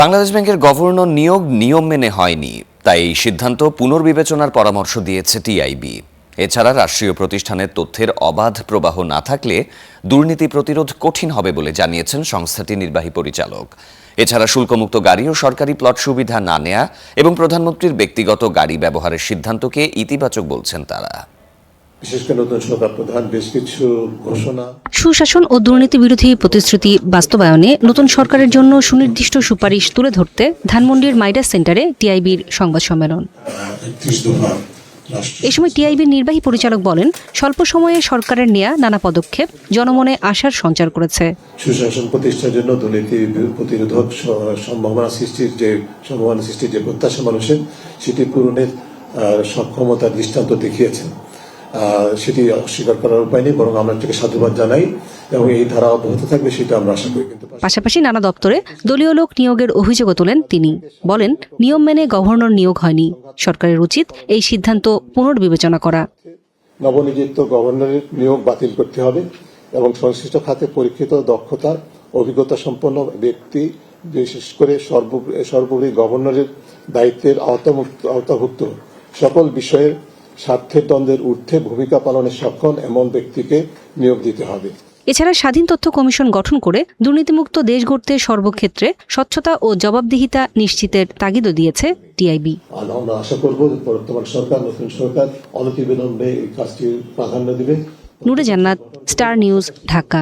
বাংলাদেশ ব্যাংকের গভর্নর নিয়োগ নিয়ম মেনে হয়নি, তাই এই সিদ্ধান্ত পুনর্বিবেচনার পরামর্শ দিয়েছে টিআইবি। এছাড়া রাষ্ট্রীয় প্রতিষ্ঠানের তথ্যের অবাধ প্রবাহ না থাকলে দুর্নীতি প্রতিরোধ কঠিন হবে বলে জানিয়েছেন সংস্থাটির নির্বাহী পরিচালক। এছাড়া শুল্কমুক্ত গাড়ি ও সরকারি প্লট সুবিধা না নেয়া এবং প্রধানমন্ত্রীর ব্যক্তিগত গাড়ি ব্যবহারের সিদ্ধান্তকে ইতিবাচক বলছেন তারা। বিশেষ করে নতুন সরকার প্রধান বেশ কিছু ঘোষণা, সুশাসন ও দুর্নীতি বিরোধী প্রতিশ্রুতি বাস্তবায়নে নতুন সরকারের জন্য সুনির্দিষ্ট সুপারিশ তুলে ধরতে ধানমন্ডির মাইডাস সেন্টারে টিআইবির সংবাদ সম্মেলন। এ সময় টিআইবির নির্বাহী পরিচালক বলেন, স্বল্প সময়ে সরকারের নেয়া নানা পদক্ষেপ জনমনে আশার সঞ্চার করেছে। সুশাসন প্রতিষ্ঠার জন্য দুর্নীতি প্রতিরোধক সম্ভাবনা সৃষ্টির যে প্রত্যাশা মানুষের, সেটি পূরণের সক্ষমতার দৃষ্টান্ত দেখিয়েছেন। সেটি অস্বীকার করার উপায় নেই, বরং আমরা এটাকে সাধুবাদ জানাই এবং এই ধারা অব্যাহত থাকবে সেটা আমরা আশা করি। কিন্তু পাশাপাশি নানা দপ্তরে দলীয় লোক নিয়োগের অভিযোগও তোলেন তিনি। বলেন, নিয়ম মেনে গভর্নর নিয়োগ হয়নি, সরকারের উচিত এই সিদ্ধান্ত পুনর্বিবেচনা করা। নবনিযুক্ত গভর্নরের নিয়োগ বাতিল করতে হবে এবং সংশ্লিষ্ট খাতে পরীক্ষিত দক্ষতা অভিজ্ঞতা সম্পন্ন ব্যক্তি, বিশেষ করে সর্বোপরি গভর্নরের দায়িত্বের আওতাভুক্ত সকল বিষয়ের স্বার্থের দ্বন্দ্বের ঊর্ধ্বে ভূমিকা পালনে সক্ষম এমন ব্যক্তিকে নিয়োগ দিতে হবে। এছাড়া স্বাধীন তথ্য কমিশন গঠন করে দুর্নীতিমুক্ত দেশ গড়তে সর্বক্ষেত্রে স্বচ্ছতা ও জবাবদিহিতা নিশ্চিতের তাগিদও দিয়েছে টিআইবি। আমরা আশা করব বর্তমান সরকার, নতুন সরকার অনতিবিলম্বে এই কাজটি প্রাধান্য দিবে। নূরে জান্নাত, স্টার নিউজ, ঢাকা।